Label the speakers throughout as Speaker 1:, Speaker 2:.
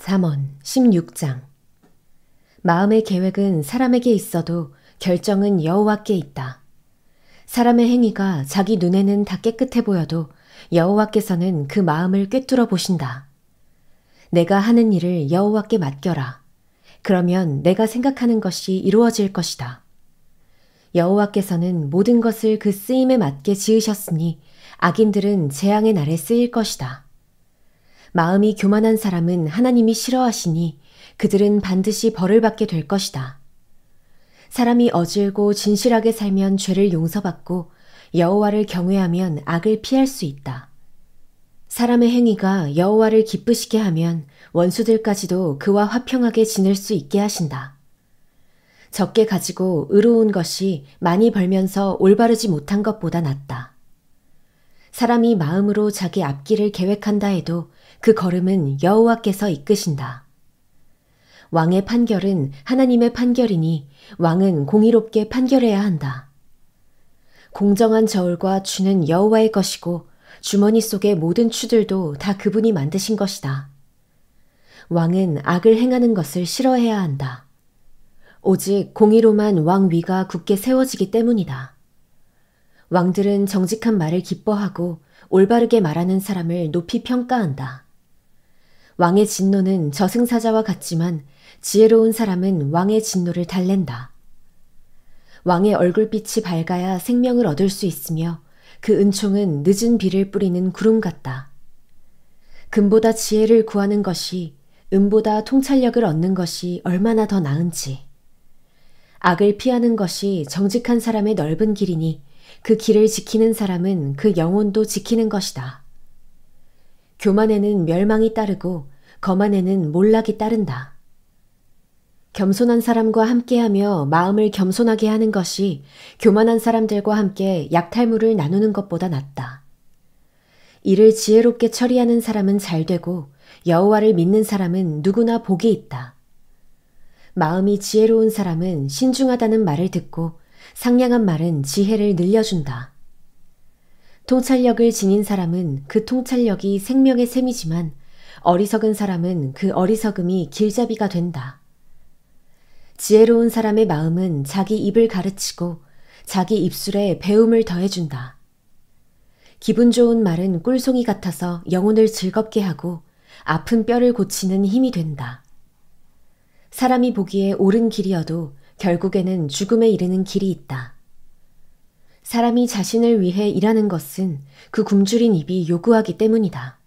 Speaker 1: 잠언 16장. 마음의 계획은 사람에게 있어도 결정은 여호와께 있다. 사람의 행위가 자기 눈에는 다 깨끗해 보여도 여호와께서는 그 마음을 꿰뚫어 보신다. 내가 하는 일을 여호와께 맡겨라. 그러면 내가 생각하는 것이 이루어질 것이다. 여호와께서는 모든 것을 그 쓰임에 맞게 지으셨으니 악인들은 재앙의 날에 쓰일 것이다. 마음이 교만한 사람은 하나님이 싫어하시니 그들은 반드시 벌을 받게 될 것이다. 사람이 어질고 진실하게 살면 죄를 용서받고 여호와를 경외하면 악을 피할 수 있다. 사람의 행위가 여호와를 기쁘시게 하면 원수들까지도 그와 화평하게 지낼 수 있게 하신다. 적게 가지고 의로운 것이 많이 벌면서 올바르지 못한 것보다 낫다. 사람이 마음으로 자기 앞길을 계획한다 해도 그 걸음은 여호와께서 이끄신다. 왕의 판결은 하나님의 판결이니 왕은 공의롭게 판결해야 한다. 공정한 저울과 주는 여호와의 것이고 주머니 속의 모든 추들도 다 그분이 만드신 것이다. 왕은 악을 행하는 것을 싫어해야 한다. 오직 공의로만 왕 위가 굳게 세워지기 때문이다. 왕들은 정직한 말을 기뻐하고 올바르게 말하는 사람을 높이 평가한다. 왕의 진노는 저승사자와 같지만 지혜로운 사람은 왕의 진노를 달랜다. 왕의 얼굴빛이 밝아야 생명을 얻을 수 있으며 그 은총은 늦은 비를 뿌리는 구름 같다. 금보다 지혜를 구하는 것이 은보다 통찰력을 얻는 것이 얼마나 더 나은지. 악을 피하는 것이 정직한 사람의 넓은 길이니 그 길을 지키는 사람은 그 영혼도 지키는 것이다. 교만에는 멸망이 따르고 거만에는 몰락이 따른다. 겸손한 사람과 함께하며 마음을 겸손하게 하는 것이 교만한 사람들과 함께 약탈물을 나누는 것보다 낫다. 일을 지혜롭게 처리하는 사람은 잘 되고 여호와를 믿는 사람은 누구나 복이 있다. 마음이 지혜로운 사람은 신중하다는 말을 듣고 상냥한 말은 지혜를 늘려준다. 통찰력을 지닌 사람은 그 통찰력이 생명의 샘이지만 어리석은 사람은 그 어리석음이 길잡이가 된다. 지혜로운 사람의 마음은 자기 입을 가르치고 자기 입술에 배움을 더해준다. 기분 좋은 말은 꿀송이 같아서 영혼을 즐겁게 하고 아픈 뼈를 고치는 힘이 된다. 사람이 보기에 옳은 길이어도 결국에는 죽음에 이르는 길이 있다. 사람이 자신을 위해 일하는 것은 그 굶주린 입이 요구하기 때문이다.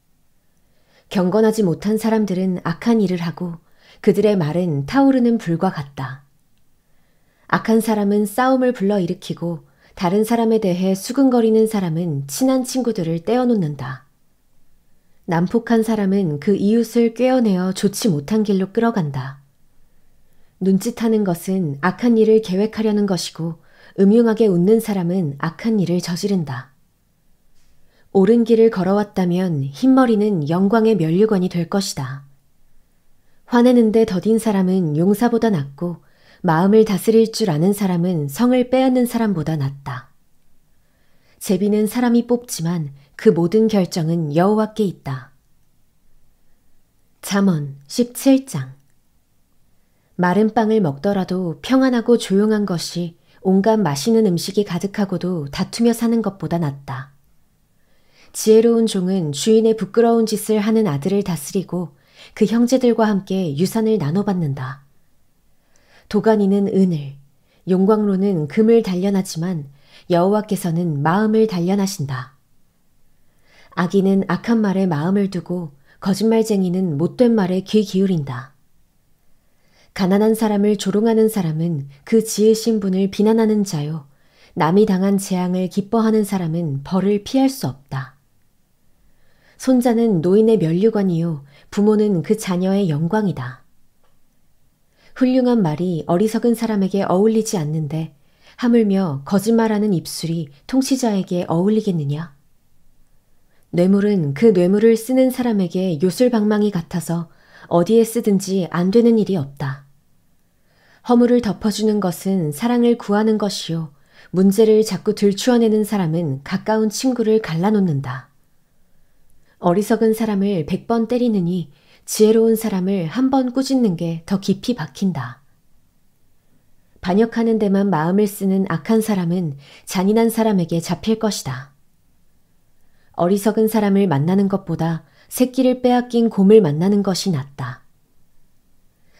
Speaker 1: 경건하지 못한 사람들은 악한 일을 하고 그들의 말은 타오르는 불과 같다. 악한 사람은 싸움을 불러일으키고 다른 사람에 대해 수근거리는 사람은 친한 친구들을 떼어놓는다. 난폭한 사람은 그 이웃을 꿰어내어 좋지 못한 길로 끌어간다. 눈짓하는 것은 악한 일을 계획하려는 것이고 음흉하게 웃는 사람은 악한 일을 저지른다. 옳은 길을 걸어왔다면 흰머리는 영광의 면류관이 될 것이다. 화내는데 더딘 사람은 용사보다 낫고 마음을 다스릴 줄 아는 사람은 성을 빼앗는 사람보다 낫다. 제비는 사람이 뽑지만 그 모든 결정은 여호와께 있다. 잠언 17장. 마른 빵을 먹더라도 평안하고 조용한 것이 온갖 맛있는 음식이 가득하고도 다투며 사는 것보다 낫다. 지혜로운 종은 주인의 부끄러운 짓을 하는 아들을 다스리고 그 형제들과 함께 유산을 나눠받는다. 도가니는 은을, 용광로는 금을 단련하지만 여호와께서는 마음을 단련하신다. 악인은 악한 말에 마음을 두고 거짓말쟁이는 못된 말에 귀 기울인다. 가난한 사람을 조롱하는 사람은 그 지으신 분을 비난하는 자요. 남이 당한 재앙을 기뻐하는 사람은 벌을 피할 수 없다. 손자는 노인의 면류관이요 부모는 그 자녀의 영광이다. 훌륭한 말이 어리석은 사람에게 어울리지 않는데 하물며 거짓말하는 입술이 통치자에게 어울리겠느냐? 뇌물은 그 뇌물을 쓰는 사람에게 요술방망이 같아서 어디에 쓰든지 안 되는 일이 없다. 허물을 덮어주는 것은 사랑을 구하는 것이요 문제를 자꾸 들추어내는 사람은 가까운 친구를 갈라놓는다. 어리석은 사람을 100번 때리느니 지혜로운 사람을 한 번 꾸짖는 게 더 깊이 박힌다. 반역하는 데만 마음을 쓰는 악한 사람은 잔인한 사람에게 잡힐 것이다. 어리석은 사람을 만나는 것보다 새끼를 빼앗긴 곰을 만나는 것이 낫다.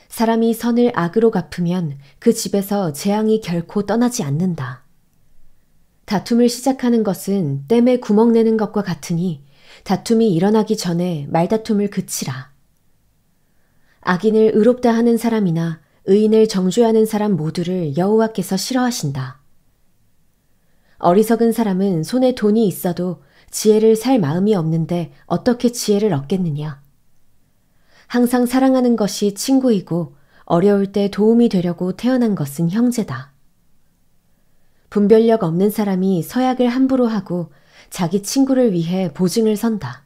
Speaker 1: 사람이 선을 악으로 갚으면 그 집에서 재앙이 결코 떠나지 않는다. 다툼을 시작하는 것은 댐에 구멍 내는 것과 같으니 다툼이 일어나기 전에 말다툼을 그치라. 악인을 의롭다 하는 사람이나 의인을 정죄하는 사람 모두를 여호와께서 싫어하신다. 어리석은 사람은 손에 돈이 있어도 지혜를 살 마음이 없는데 어떻게 지혜를 얻겠느냐. 항상 사랑하는 것이 친구이고 어려울 때 도움이 되려고 태어난 것은 형제다. 분별력 없는 사람이 서약을 함부로 하고 자기 친구를 위해 보증을 선다.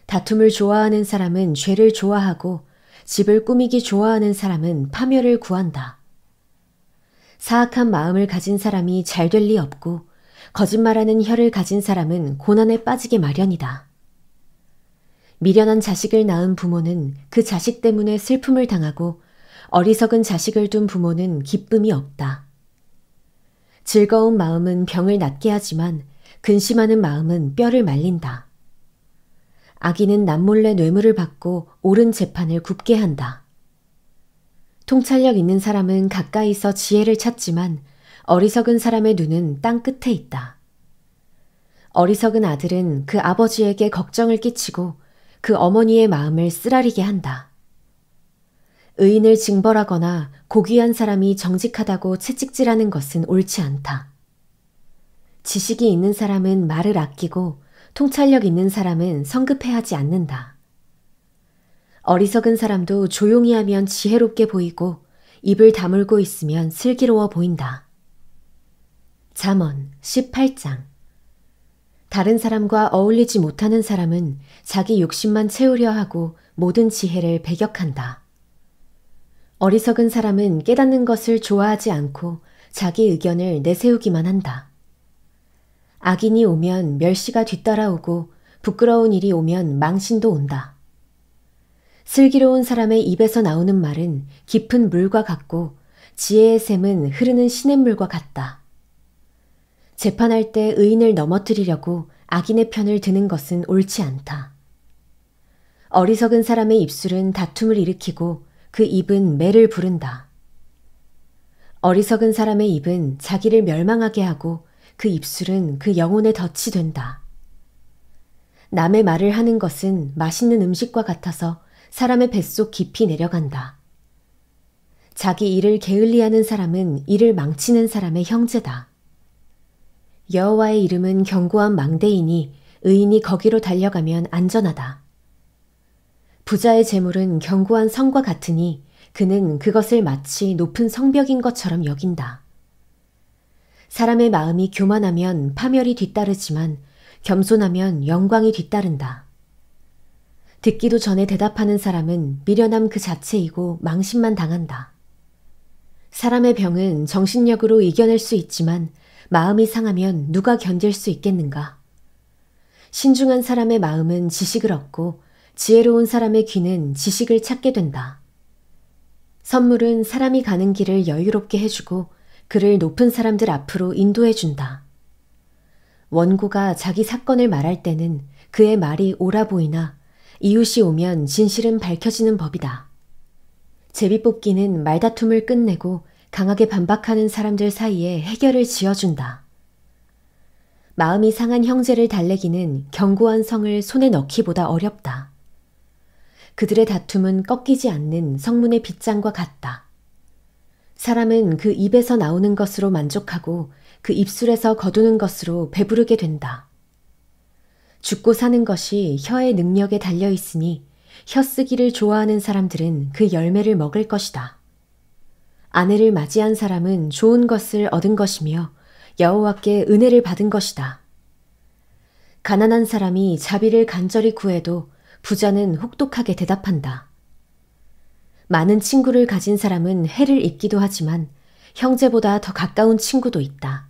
Speaker 1: 다툼을 좋아하는 사람은 죄를 좋아하고 집을 꾸미기 좋아하는 사람은 파멸을 구한다. 사악한 마음을 가진 사람이 잘 될 리 없고 거짓말하는 혀를 가진 사람은 고난에 빠지게 마련이다. 미련한 자식을 낳은 부모는 그 자식 때문에 슬픔을 당하고 어리석은 자식을 둔 부모는 기쁨이 없다. 즐거운 마음은 병을 낫게 하지만 근심하는 마음은 뼈를 말린다. 악인은 남몰래 뇌물을 받고 옳은 재판을 굽게 한다. 통찰력 있는 사람은 가까이서 지혜를 찾지만 어리석은 사람의 눈은 땅 끝에 있다. 어리석은 아들은 그 아버지에게 걱정을 끼치고 그 어머니의 마음을 쓰라리게 한다. 의인을 징벌하거나 고귀한 사람이 정직하다고 채찍질하는 것은 옳지 않다. 지식이 있는 사람은 말을 아끼고 통찰력 있는 사람은 성급해하지 않는다. 어리석은 사람도 조용히 하면 지혜롭게 보이고 입을 다물고 있으면 슬기로워 보인다. 잠언 18장. 다른 사람과 어울리지 못하는 사람은 자기 욕심만 채우려 하고 모든 지혜를 배격한다. 어리석은 사람은 깨닫는 것을 좋아하지 않고 자기 의견을 내세우기만 한다. 악인이 오면 멸시가 뒤따라오고 부끄러운 일이 오면 망신도 온다. 슬기로운 사람의 입에서 나오는 말은 깊은 물과 같고 지혜의 샘은 흐르는 시냇물과 같다. 재판할 때 의인을 넘어뜨리려고 악인의 편을 드는 것은 옳지 않다. 어리석은 사람의 입술은 다툼을 일으키고 그 입은 매를 부른다. 어리석은 사람의 입은 자기를 멸망하게 하고 그 입술은 그 영혼의 덫이 된다. 남의 말을 하는 것은 맛있는 음식과 같아서 사람의 뱃속 깊이 내려간다. 자기 일을 게을리하는 사람은 일을 망치는 사람의 형제다. 여호와의 이름은 견고한 망대이니 의인이 거기로 달려가면 안전하다. 부자의 재물은 견고한 성과 같으니 그는 그것을 마치 높은 성벽인 것처럼 여긴다. 사람의 마음이 교만하면 파멸이 뒤따르지만 겸손하면 영광이 뒤따른다. 듣기도 전에 대답하는 사람은 미련함 그 자체이고 망신만 당한다. 사람의 병은 정신력으로 이겨낼 수 있지만 마음이 상하면 누가 견딜 수 있겠는가? 신중한 사람의 마음은 지식을 얻고 지혜로운 사람의 귀는 지식을 찾게 된다. 선물은 사람이 가는 길을 여유롭게 해주고 그를 높은 사람들 앞으로 인도해준다. 원고가 자기 사건을 말할 때는 그의 말이 옳아 보이나 이웃이 오면 진실은 밝혀지는 법이다. 제비뽑기는 말다툼을 끝내고 강하게 반박하는 사람들 사이에 해결을 지어준다. 마음이 상한 형제를 달래기는 견고한 성을 손에 넣기보다 어렵다. 그들의 다툼은 꺾이지 않는 성문의 빗장과 같다. 사람은 그 입에서 나오는 것으로 만족하고 그 입술에서 거두는 것으로 배부르게 된다. 죽고 사는 것이 혀의 능력에 달려 있으니 혀 쓰기를 좋아하는 사람들은 그 열매를 먹을 것이다. 아내를 맞이한 사람은 좋은 것을 얻은 것이며 여호와께 은혜를 받은 것이다. 가난한 사람이 자비를 간절히 구해도 부자는 혹독하게 대답한다. 많은 친구를 가진 사람은 해를 입기도 하지만 형제보다 더 가까운 친구도 있다.